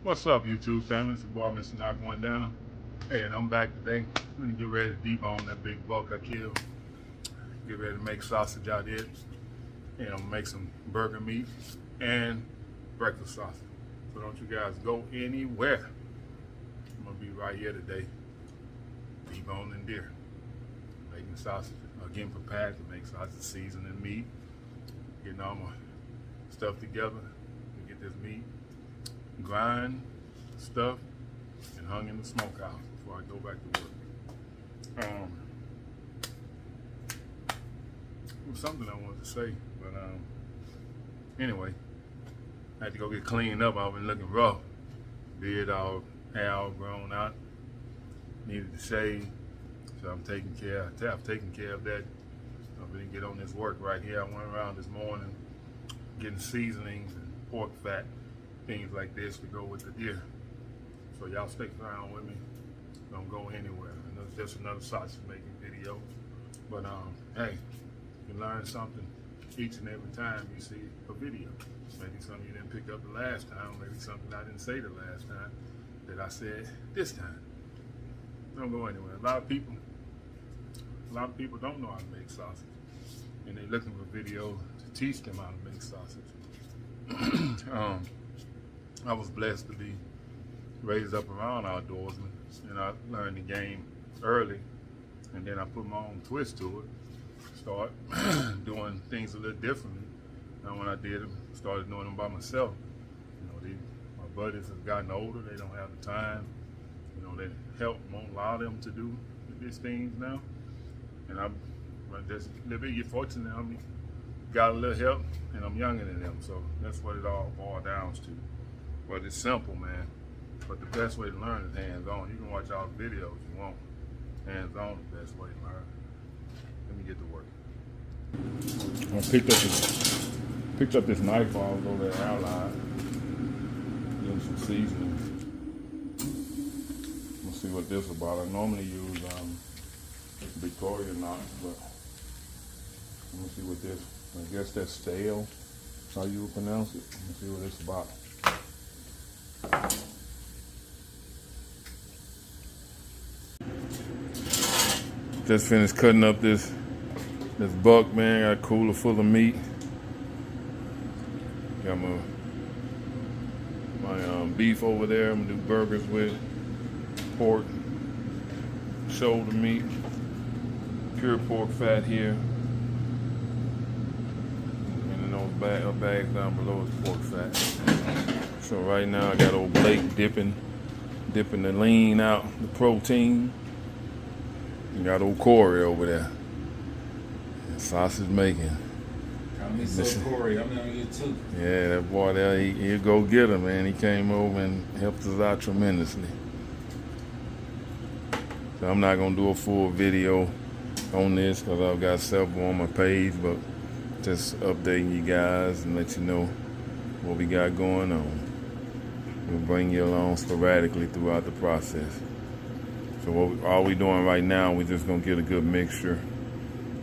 What's up, YouTube family? It's your boy, Mr. Not Going Down. Hey, and I'm back today. I'm gonna get ready to debone that big buck I killed. Get ready to make sausage out of it. And make some burger meat and breakfast sausage. So don't you guys go anywhere. I'm gonna be right here today, deboning deer, making sausage. Again, prepared to make sausage, seasoning meat, getting all my stuff together to get this meat grind, stuff, and hung in the smokehouse before I go back to work. It was something I wanted to say, but anyway, I had to go get cleaned up. I've been looking rough, beard all, hair all grown out, needed to shave, so I'm taking care. I've taken care of that. I really get on this work right here. I went around this morning getting seasonings and pork fat, things like this to go with the deer. So y'all stick around with me. Don't go anywhere. And it's just another sausage making video. But hey, you can learn something each and every time you see a video. Maybe something you didn't pick up the last time, maybe something I didn't say the last time that I said this time. Don't go anywhere. A lot of people don't know how to make sausage, and they're looking for videos to teach them how to make sausage. I was blessed to be raised up around outdoorsmen, and I learned the game early, and then I put my own twist to it. Start doing things a little differently. Now when I did them, started doing them by myself. You know, my buddies have gotten older, they don't have the time. You know, they help won't allow them to do these things now. And I'm just a little bit fortunate. I mean, got a little help, and I'm younger than them, so that's what it all boils down to. But it's simple, man. But the best way to learn is hands-on. You can watch all the videos you want. Hands-on is the best way to learn. Let me get to work. I picked up this knife while I was over at Allied, doing some seasonings. Let's see what this is about. I normally use Victoria knots, but let me see what this. I guess that's stale. That's how you would pronounce it. Let's see what it's about. Just finished cutting up this buck, man. Got a cooler full of meat. Got my beef over there. I'm gonna do burgers with pork, shoulder meat, pure pork fat here, and then those bags down below is pork fat. So right now I got old Blake dipping the lean out, the protein. You got old Corey over there. And sausage making. Call me so Corey, I'm gonna get two. Yeah, that boy there, he'll go get him, man. He came over and helped us out tremendously. So I'm not gonna do a full video on this because I've got several on my page, but just updating you guys and let you know what we got going on. We'll bring you along sporadically throughout the process. So all we doing right now, we're just gonna get a good mixture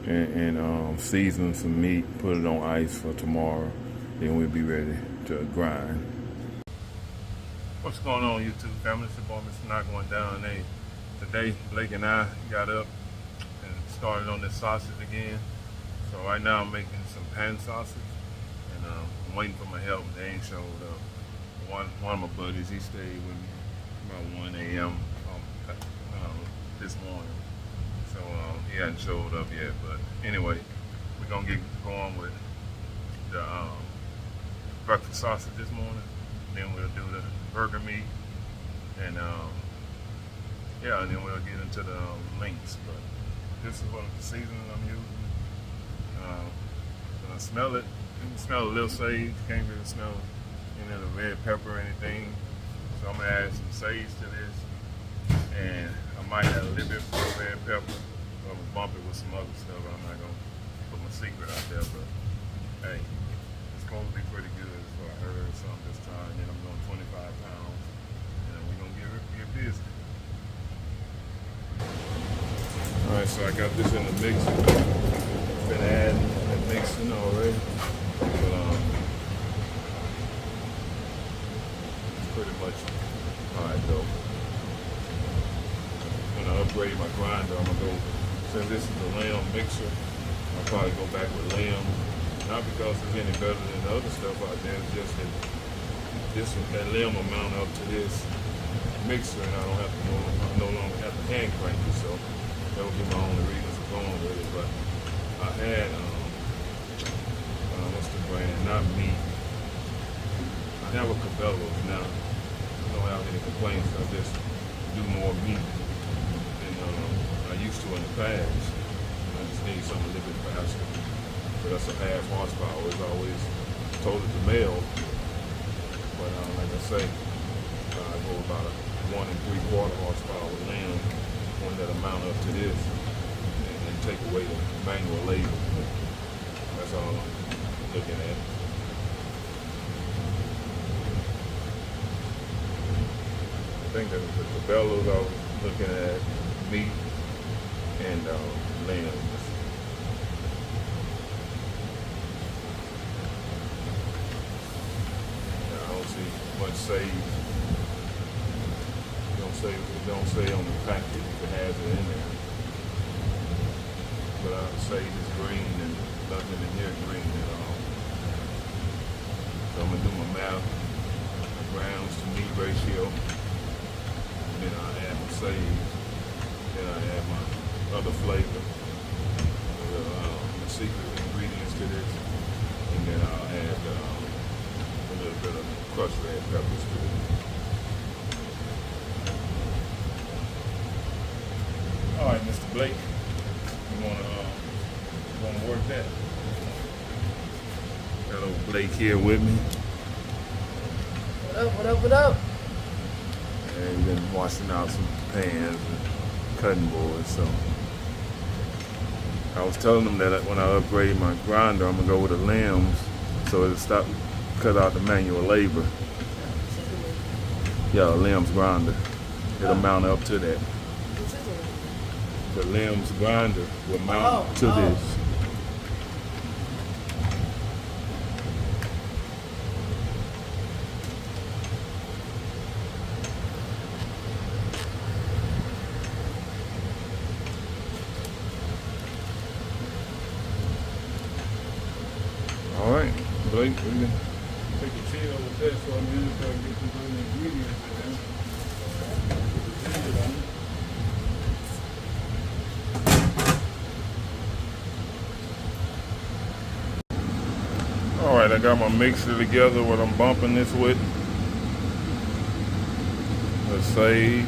and season some meat, put it on ice for tomorrow. Then we'll be ready to grind. What's going on, YouTube family? It's your boy, Mr. Not Going Down. Hey, today Blake and I got up and started on this sausage again. So right now I'm making some pan sausage, and I'm waiting for my help. They ain't showed up. One of my buddies, he stayed with me about 1 a.m. This morning. So he hadn't showed up yet, but anyway, we're gonna get going with the breakfast sausage this morning. Then we'll do the burger meat, and yeah, and then we'll get into the links. But this is what the seasoning I'm using. When I smell it, you can smell a little sage. Can't really smell any of the red pepper or anything. So I'm gonna add some sage to this, and I might add a little bit more red pepper. I'm gonna bump it with some other stuff. I'm not gonna put my secret out there, but hey, it's supposed to be pretty good. So I heard something this time. Then I'm doing 25 pounds, and we're gonna get busy. All right, so I got this in the mixer. Been adding and mixing already, but pretty much So when I upgrade my grinder, I'm gonna go, since this is a lamb mixer, I'll probably go back with lamb. Not because it's any better than the other stuff out there, it's just that that lamb will mount up to this mixer and I don't have to no longer have to hand crank it. So that would be my only reason for going with it. But I had what's the brand? Not meat. I have a Cabela's now. I don't have any complaints. I just do more meat than I used to in the past. I just need something a little bit faster. But that's a half horsepower. It's always told it to male. But like I say, I go about a 1 3/4 horsepower with lamb, one that'll mount up to this and take away the manual labor. That's all I'm looking at. I think that the Cabela's I was looking at meat and lamb. I don't see much save. It don't say on the package if it has it in there. But I would say it's green and nothing in here green at all. So I'm gonna do my math, grams to meat ratio. And then I add my sage. Then I add my other flavor, the secret ingredients to this. And then I'll add a little bit of crushed red peppers to it. All right, Mr. Blake, you wanna work that? Got old Blake here with me. What up, what up, what up? And we've been washing out some pans and cutting boards, so. I was telling them that when I upgrade my grinder, I'm gonna go with the limbs, so it'll cut out the manual labor. Yeah, a limbs grinder. It'll mount up to that. The limbs grinder will mount to this. All right, Blake, we can take a chill with that for a minute so I can get some good ingredients in there. All right, I got my mixer together, what I'm bumping this with. The sage,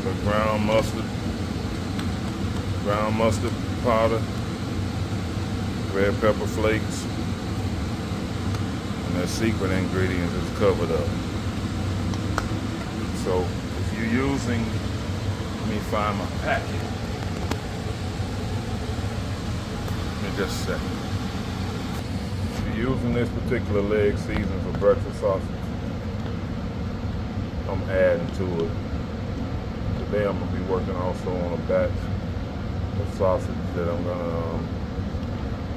the ground mustard powder, red pepper flakes, and that secret ingredient is covered up. So if you're using, let me find my packet. Just a second. If you're using this particular leg season for breakfast sausage, I'm adding to it. Today I'm going to be working also on a batch of sausage that I'm going to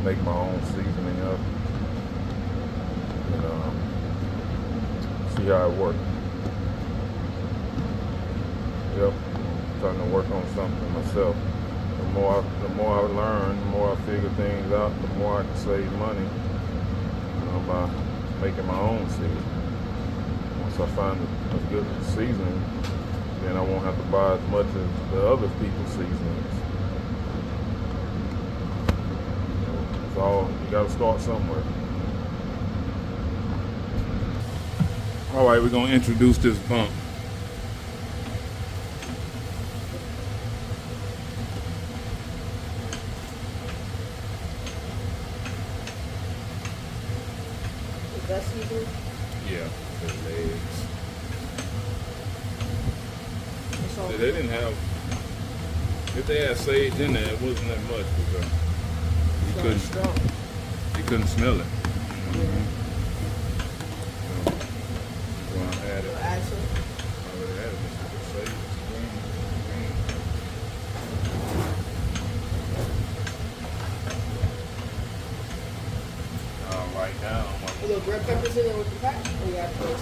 make my own seasoning up and see how it works. Yep, I'm trying to work on something myself. The more I learn, the more I figure things out, the more I can save money by making my own seasoning. Once I find a good seasoning, then I won't have to buy as much as the other people's seasonings. It's all, you gotta start somewhere. All right, we're gonna introduce this bump. Yeah, the legs. They didn't have, if they had sage in there, it wasn't that much because you couldn't smell it. Mm-hmm. So, I add it. I already added this with the sage. Right now, little red peppers in there with the pack? Or you got to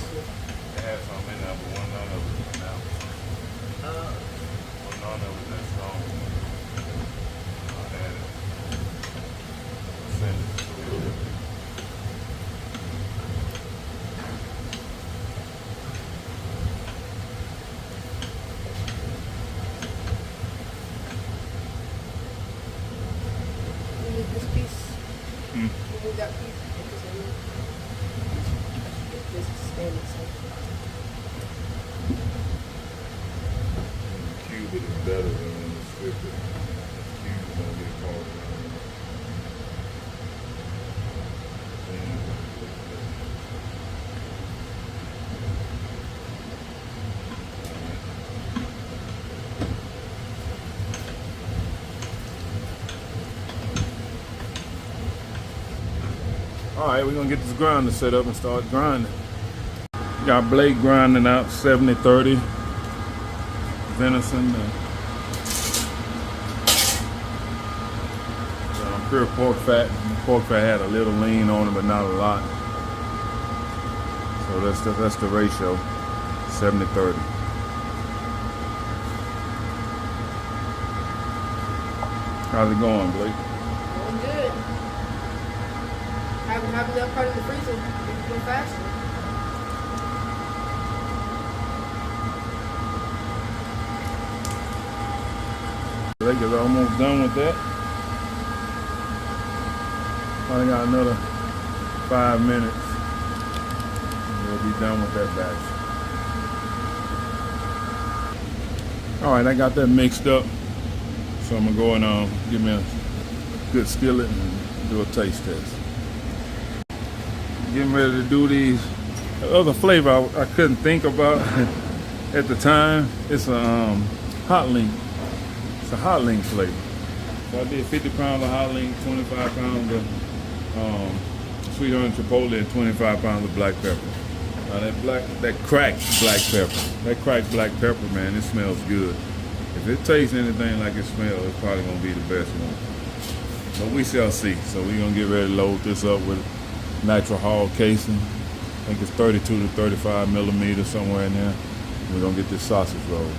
we got beef. This is standard stuff. Cube it is better than when it's sifted. Cube is gonna get caught around. All right, we're gonna get this grinder set up and start grinding. Got Blake grinding out 70-30 venison. Pure pork fat. Pork fat had a little lean on it, but not a lot. So that's the ratio, 70-30. How's it going, Blake? Going good. Having that part in the freezer, it's going faster. Blake is almost done with that. I got another 5 minutes. We'll be done with that batch. All right, I got that mixed up. So I'm gonna go and give me a good skillet and do a taste test. Getting ready to do these. The other flavor I couldn't think about at the time. It's a hot link. It's a hot link flavor. So I did 50 pounds of hot link, 25 pounds of sweet onion chipotle, and 25 pounds of black pepper. That cracked black pepper. That cracked black pepper, man, it smells good. If it tastes anything like it smells, it's probably gonna be the best one. But we shall see. So we're gonna get ready to load this up with nitro hull casing. I think it's 32 to 35 millimeters, somewhere in there. We're gonna get this sausage rolled.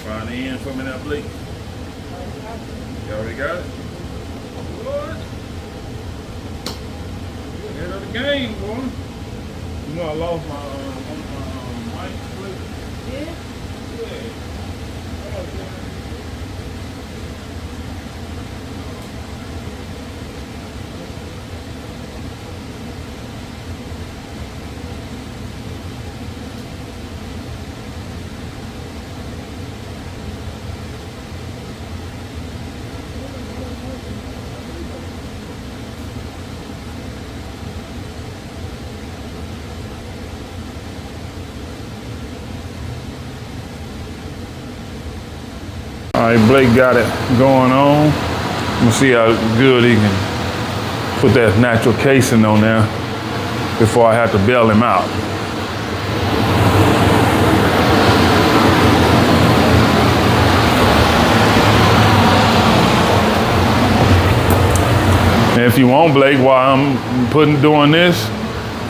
Find the end for me now, Blake. You already got it? What? Head of the game, boy. You know I lost my mic, Blake. Yeah? Yeah. All right, Blake got it going on. We'll see how good he can put that natural casing on there before I have to bail him out. And if you want, Blake, while I'm doing this,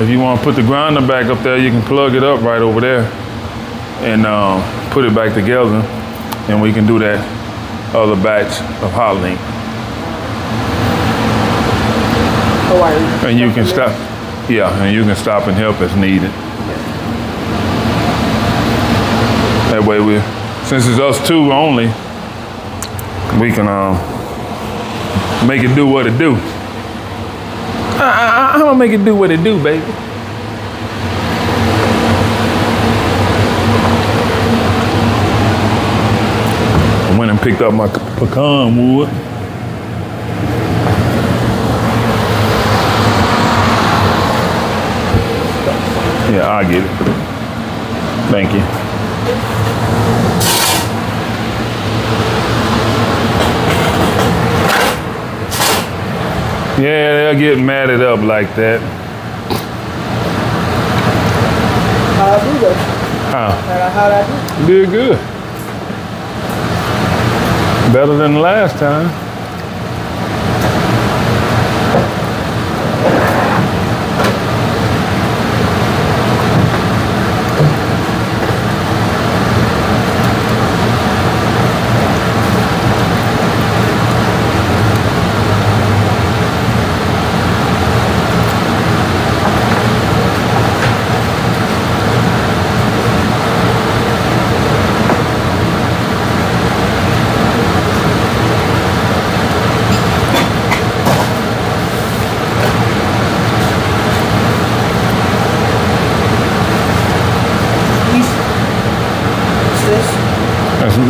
if you want to put the grinder back up there, you can plug it up right over there and put it back together. And we can do that other batch of hot link. And you can stop, and you can stop and help as needed. That way since it's us two only, we can make it do what it do. I'm gonna make it do what it do, baby. Went and picked up my pecan wood. Yeah, I get it. Thank you. Yeah, they'll get matted up like that. How'd I do that? How'd I do? Did good. Better than the last time.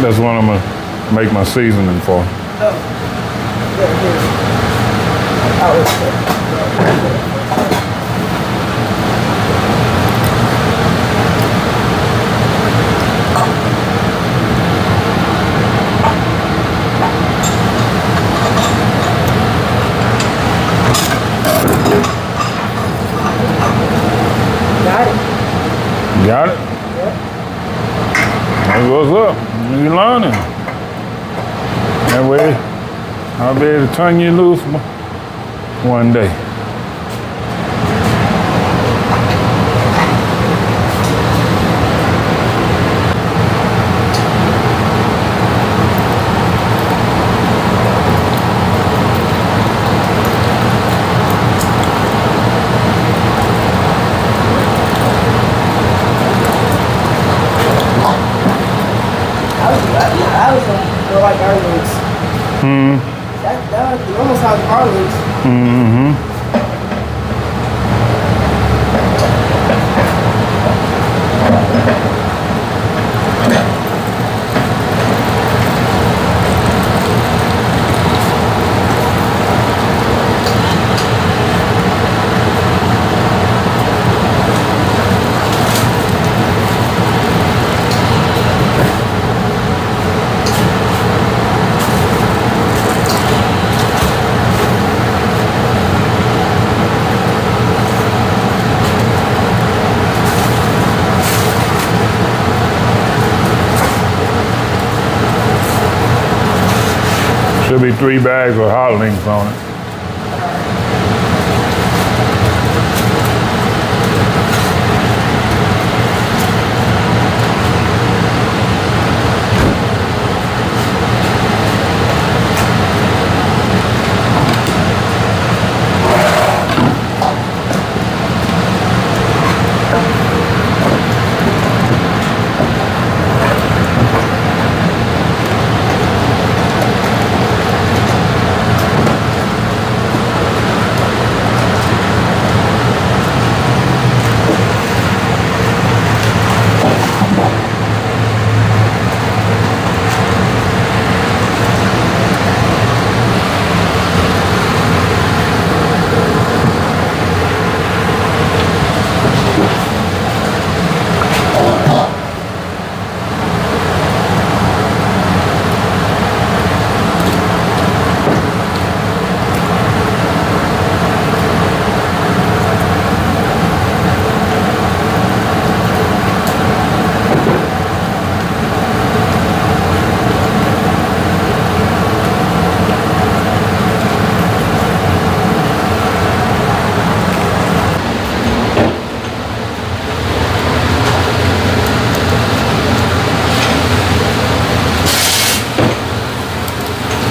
That's what I'm gonna make my seasoning for. Oh. Here. Got it? Yep. That's what's up. You learning. That way, I'll be able to turn you loose one day. I was more like garlics. That almost has garlics. Should be 3 bags of hot links on it.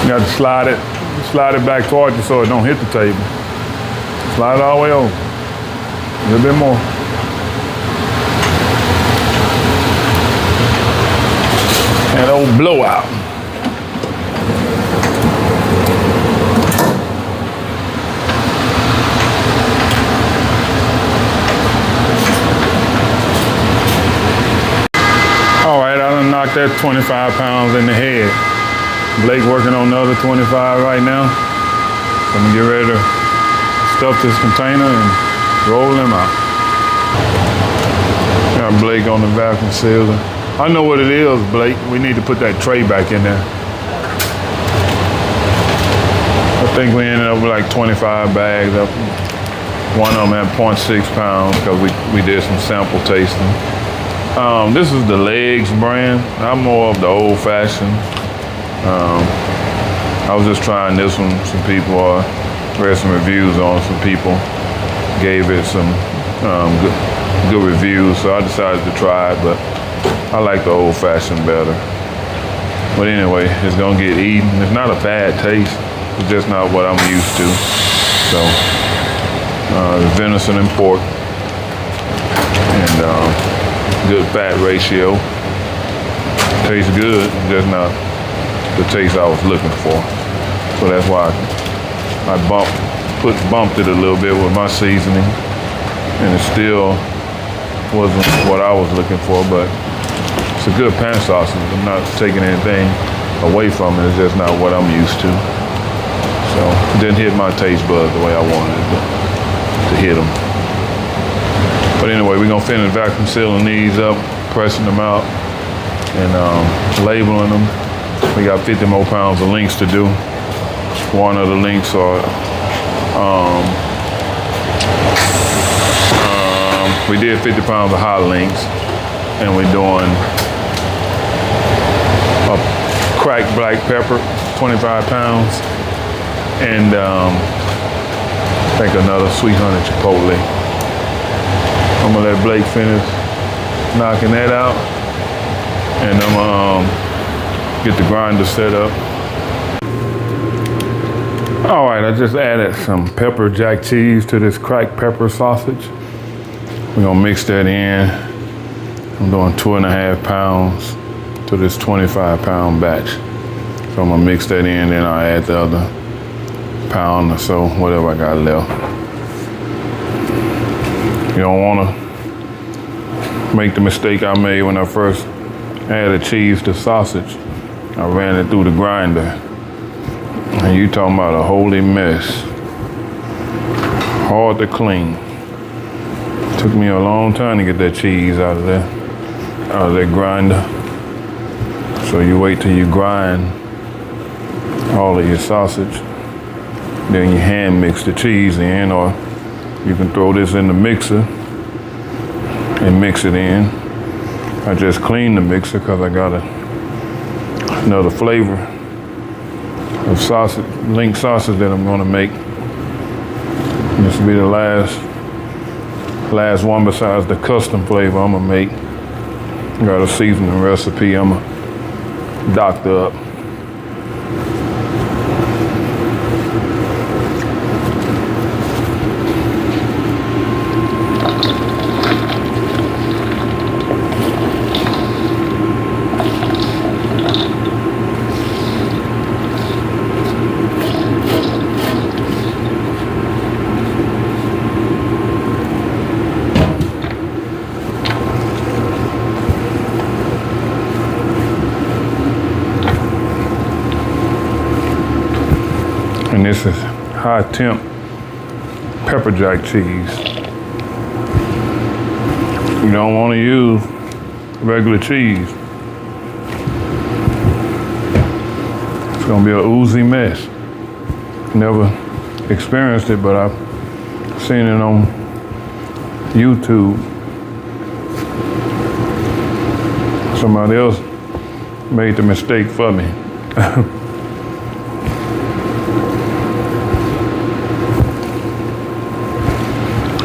You got to slide it back toward you so it don't hit the table. Slide it all the way over. A little bit more. That old blowout. All right, I done knocked that 25 pounds in the head. Blake working on another 25 right now. So I'm gonna get ready to stuff this container and roll them out. Got Blake on the vacuum sealer. I know what it is, Blake. We need to put that tray back in there. I think we ended up with like 25 bags. One of them had 0.6 pounds because we did some sample tasting. This is the Legs brand. I'm more of the old fashioned. I was just trying this one. Some people read some reviews on. Some people gave it some good reviews, so I decided to try it. But I like the old fashioned better. But anyway, it's gonna get eaten. It's not a bad taste. It's just not what I'm used to. So venison and pork, and good fat ratio. Tastes good, just not the taste I was looking for. So that's why I bumped it a little bit with my seasoning, and it still wasn't what I was looking for, but It's a good pan sausage. I'm not taking anything away from it. It's just not what I'm used to. So it didn't hit my taste buds the way I wanted it to hit them. But anyway, we're gonna finish vacuum sealing these up, pressing them out, and labeling them. We got 50 more pounds of links to do. One of the links are, we did 50 pounds of hot links, and we're doing a cracked black pepper, 25 pounds, and I think another sweet honey chipotle. I'm gonna let Blake finish knocking that out, and I'm gonna get the grinder set up. All right, I just added some pepper jack cheese to this cracked pepper sausage. We're gonna mix that in. I'm doing 2.5 pounds to this 25 pound batch. So I'm gonna mix that in, then I'll add the other pound or so, whatever I got left. You don't wanna make the mistake I made when I first added cheese to sausage. I ran it through the grinder. And you talking about a holy mess. Hard to clean. Took me a long time to get that cheese out of that grinder. So you wait till you grind all of your sausage. Then you hand mix the cheese in, or you can throw this in the mixer and mix it in. I just cleaned the mixer because I got another flavor of sausage, link sausage that I'm gonna make. This will be the last one besides the custom flavor I'm gonna make. Got a seasoning recipe I'm gonna doctor up. And this is high temp pepper jack cheese. You don't want to use regular cheese. It's gonna be an oozy mess. Never experienced it, but I've seen it on YouTube. Somebody else made the mistake for me.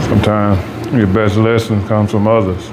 Sometimes your best lesson comes from others.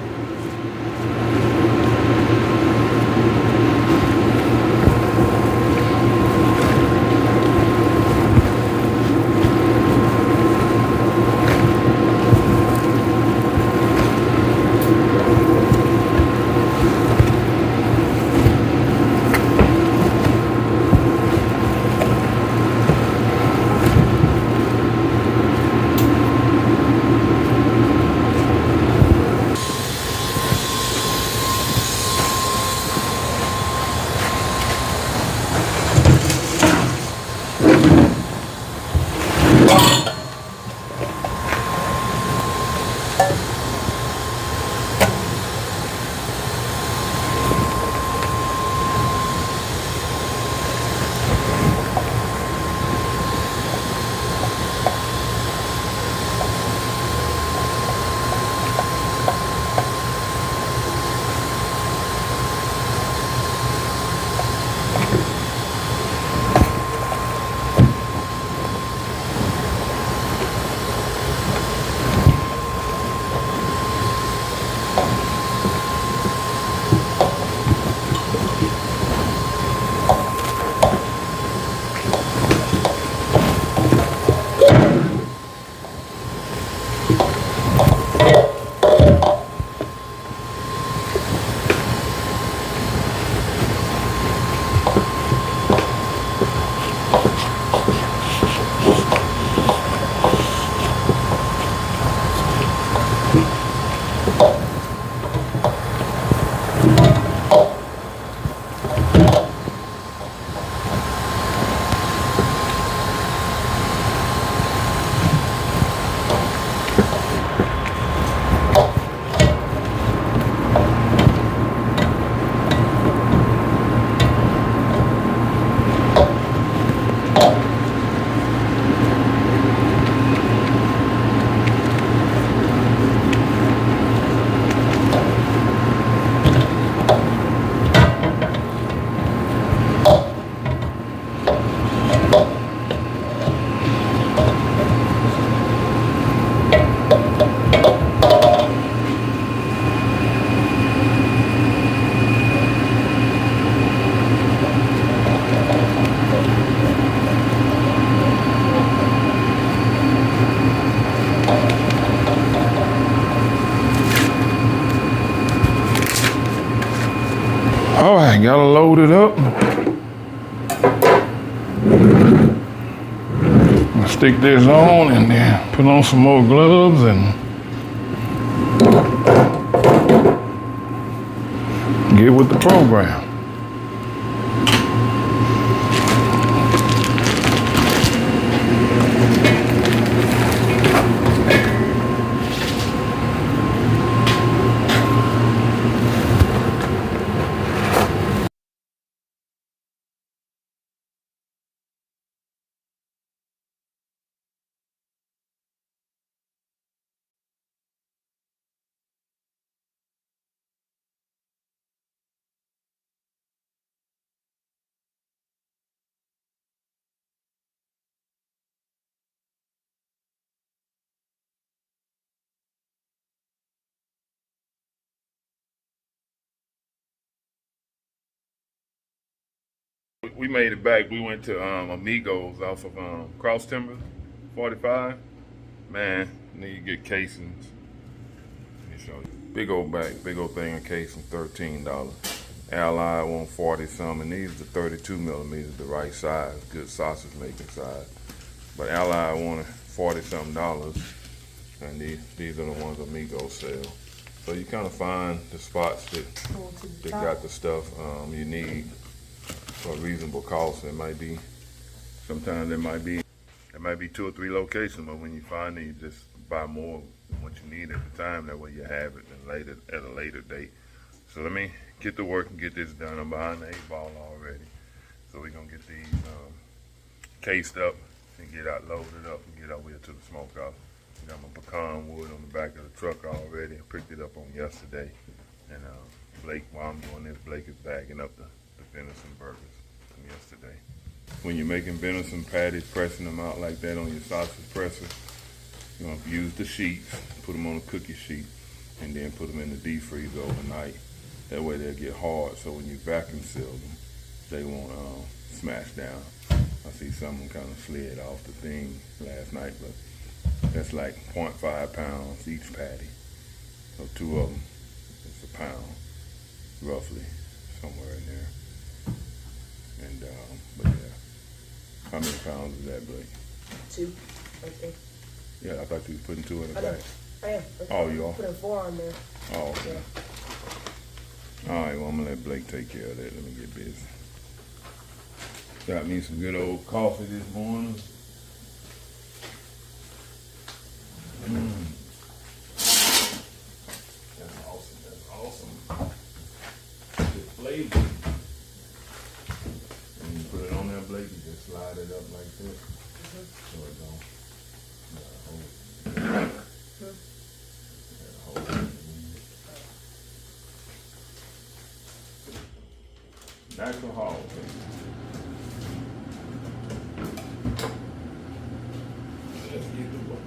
All right, gotta load it up. Stick this on and then put on some more gloves and get with the program. We made it back. We went to Amigos off of Cross Timber, 45. Man, need to get casings. Let me show you. Big old bag, big old thing of casing, $13. Allied want 40 some, and these are 32 millimeters, the right size, good sausage making size. But Allied wanted 40 something dollars, and these are the ones Amigos sell. So you kind of find the spots that got the stuff you need for a reasonable cost. It might be, sometimes there might be 2 or 3 locations, but when you find it, you just buy more than what you need at the time. That way you have it at a later date. So let me get to work and get this done. I'm behind the 8 ball already. So we're gonna get these cased up and get out loaded up and get over here to the smokehouse. Got my pecan wood on the back of the truck already. I picked it up on yesterday. And Blake, while I'm doing this, Blake is bagging up the venison burgers from yesterday. When you're making venison patties, pressing them out like that on your sausage presser, you're going to use the sheets, put them on a cookie sheet, and then put them in the deep freezer overnight. That way they'll get hard, so when you vacuum seal them, they won't smash down. I see some of them kind of slid off the thing last night, but that's like 0.5 pounds each patty. So 2 of them, it's a pound, roughly, somewhere in there. And, but yeah. How many pounds is that, Blake? 2, I think. Yeah, I thought you was putting 2 in the bag. I am. Oh, you are? Putting 4 on there. Oh, okay. Yeah. All right, well, I'm gonna let Blake take care of that. Let me get busy. Got me some good old coffee this morning. That's awesome. That's awesome. Good flavor. And you put it on there, Blake, you just slide it up like this. So it don't. Natural hog. Let's get to work.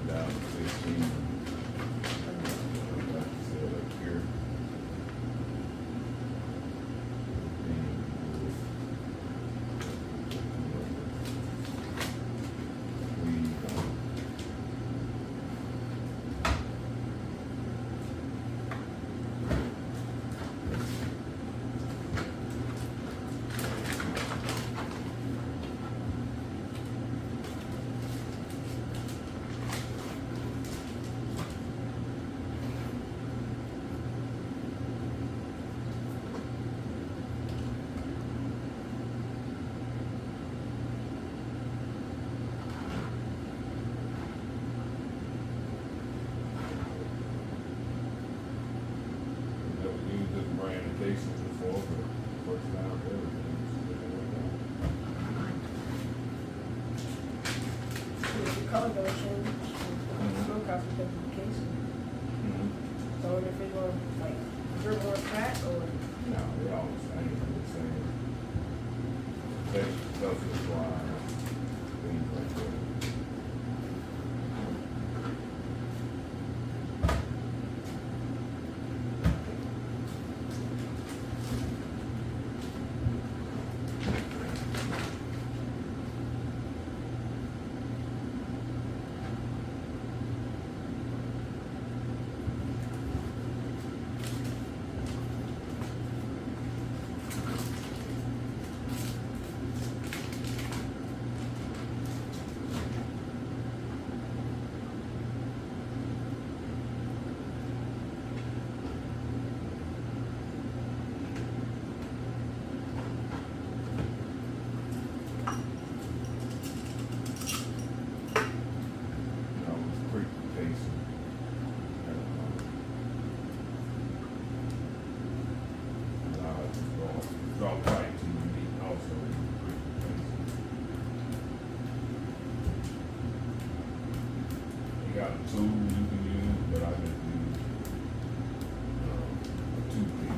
Down to 16. Here. is gonna change. The smoke house because of the casing. So if it's gonna like drip more crack or No, they all the same. The same. They surface wise, things like that. Got a tool you can use, but I just use a toothpick.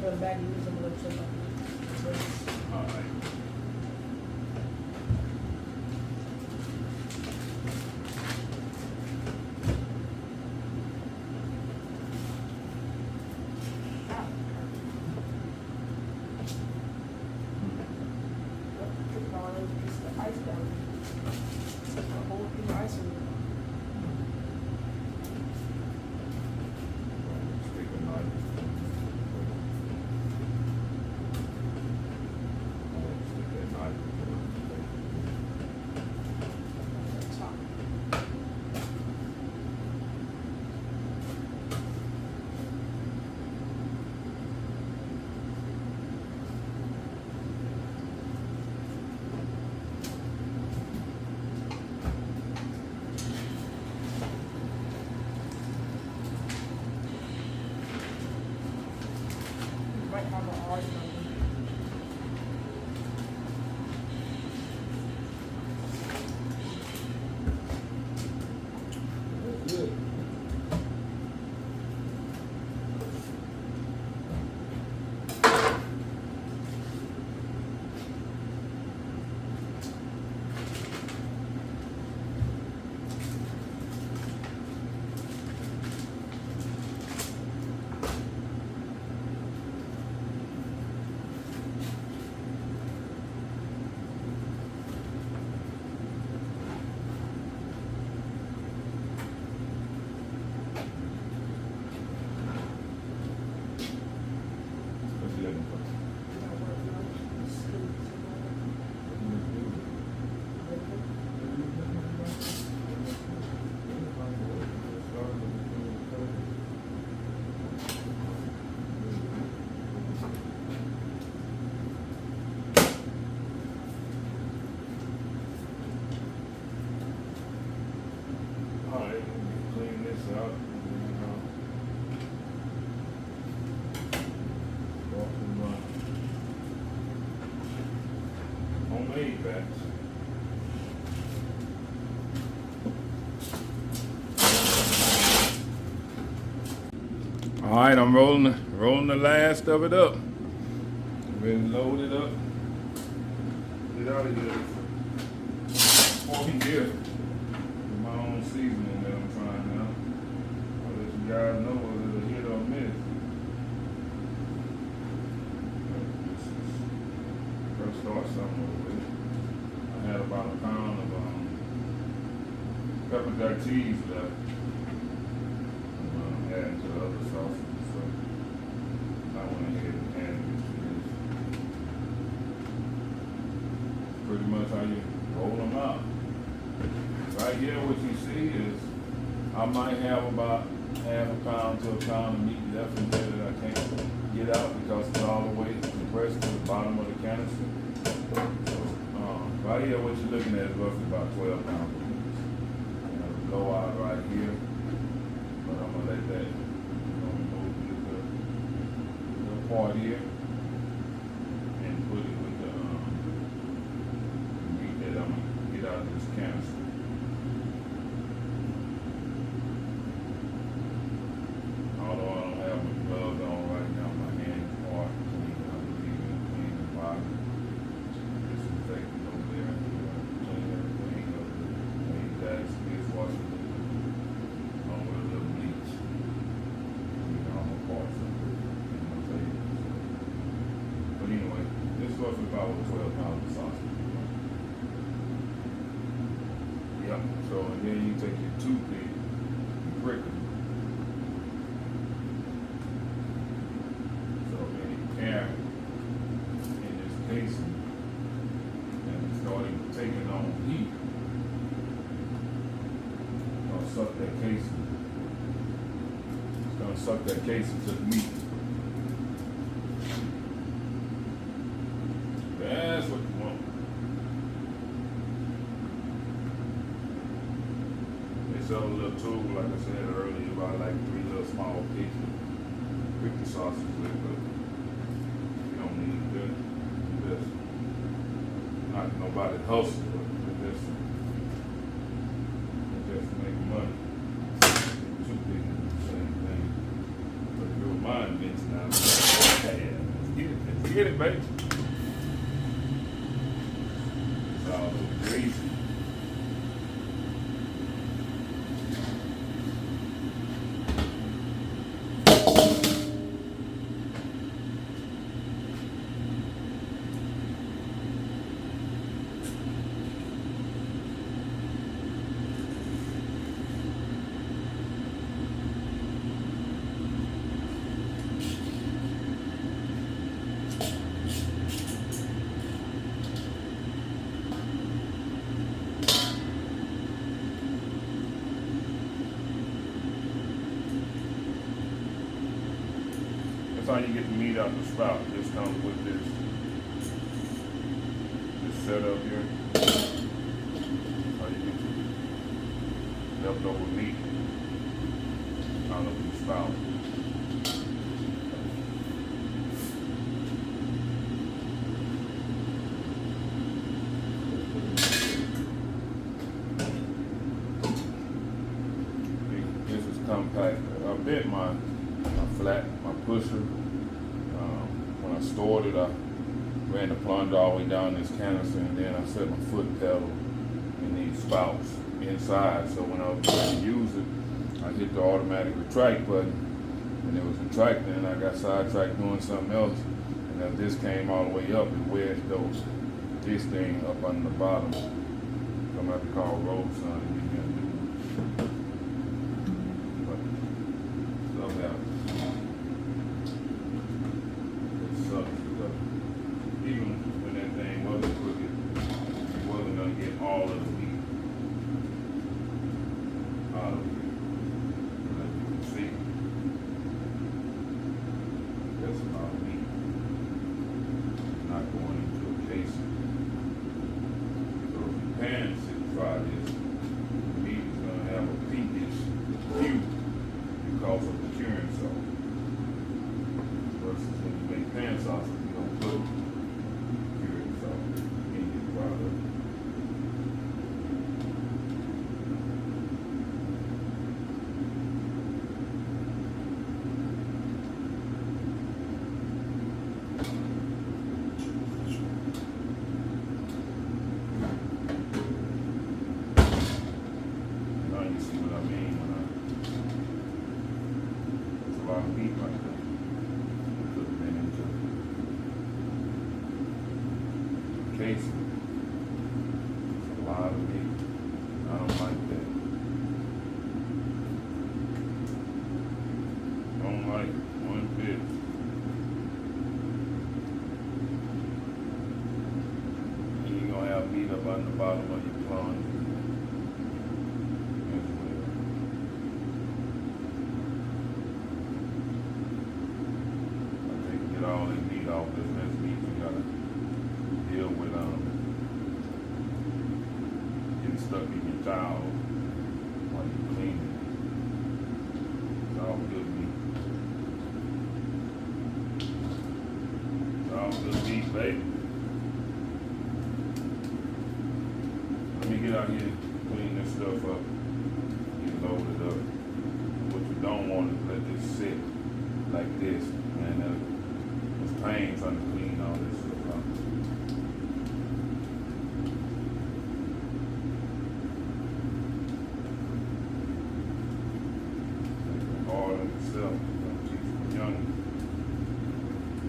go to back and use them a little bit. All right. Homemade bats. All right, I'm rolling the last of it up. Been loaded up. Get out of here. Porky dip. With my own seasoning that I'm trying now. I'll let you guys know whether it'll hit or miss. First start something with it. I had about a pound of pepper jack cheese left. add to the other sauces. So I went ahead and added it to this. Pretty much how you roll them out. Right here, what you see is I might have about half a pound to a pound of meat left in there that I can't get out because it's all the way compressed to the bottom of the canister. So, right here, what you're looking at is roughly about 12 pounds of meat. Blow out right here, but I'm gonna let that remove the little part here and put it with the meat that I'm gonna get out of this canister. Although I don't have my gloves on right now, my hands are clean. I believe in clean the body. Disinfectant over there, clean everything up. Clean that dishwasher along with a little bleach. Clean all my parts of it in my table. But anyway, this is roughly about 12 pounds of sausage. Yep. So and then you take your toothpick, you prick it. So any air in this casing and it's starting taking on heat, it's gonna suck that casing. It's gonna suck that casing to the meat. That's what you want. They sell a little tool, like I said earlier, about like 3 little small pieces. Pick the sausage with, but you don't need that. Just not nobody hustle, but just make money. Two people do the same thing. But if you're my invention now, yeah, let's get it, baby. It's all so crazy. That's how you get the meat out the spout. This comes with this setup here. How you get your leftover meat out of the spout. This is compact. I bent my flat, my pusher. When I stored it, I ran the plunger all the way down this canister, and then I set my foot pedal in these spouts inside. So when I was going to use it, I hit the automatic retract button, and it was retracting, and I got sidetracked doing something else. And as this came all the way up, it wedged this thing up on the bottom. So I'm going to have to call Road Son and get him to do it. But stuff happens. Even when that thing wasn't crooked, it wasn't going to get all of the meat out of it. As you can see, that's a lot of meat. Not going into a casing. So if you pan fry this, the meat is going to have a pinkish hue because of the curing salt. Versus when you make pan sausage, you don't put curing salt in your product. Now you see what I mean when it's a lot of meat right there. Casing. It's a lot of meat. I don't like that. like one bit. And you're gonna have meat up on the bottom of your plunge as well. I think get all that meat off this next meat. You gotta deal with getting stuck in your towel while you clean it. It's all good meat. It's all good meat, baby. Let me get out here and clean this stuff up. Get loaded up. What you don't want is let this sit like this. Man, it's pain trying to clean all this stuff up. All of itself. Teach the young.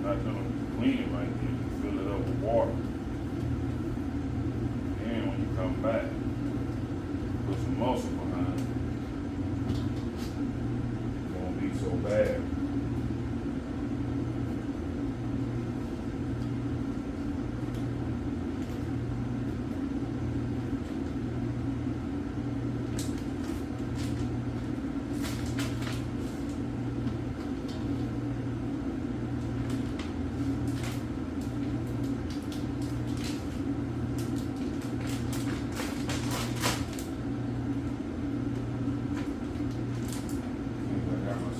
Not gonna clean it right there. You fill it up with water. And when you come back, put some muscle behind it. It won't be so bad.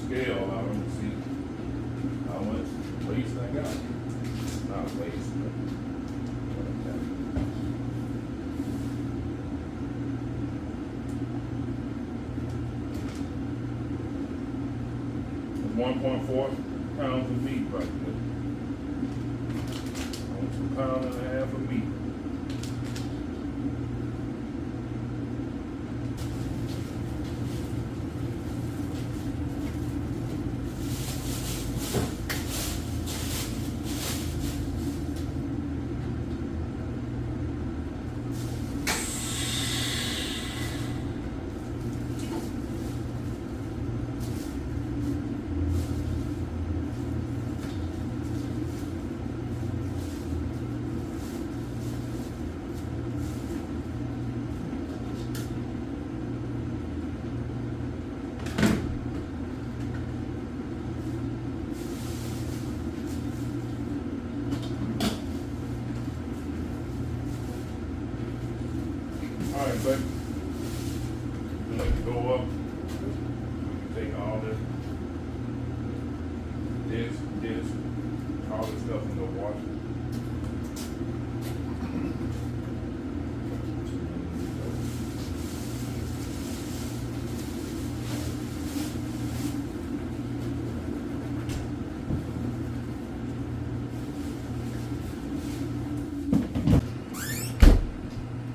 Scale out and see how much waste I got. Not waste, but what I got. It's 1.4 pounds of meat right there. 2 pounds and a half of meat. All right, baby. Let it go up. We can take all this, all this stuff and go wash it.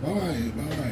All right.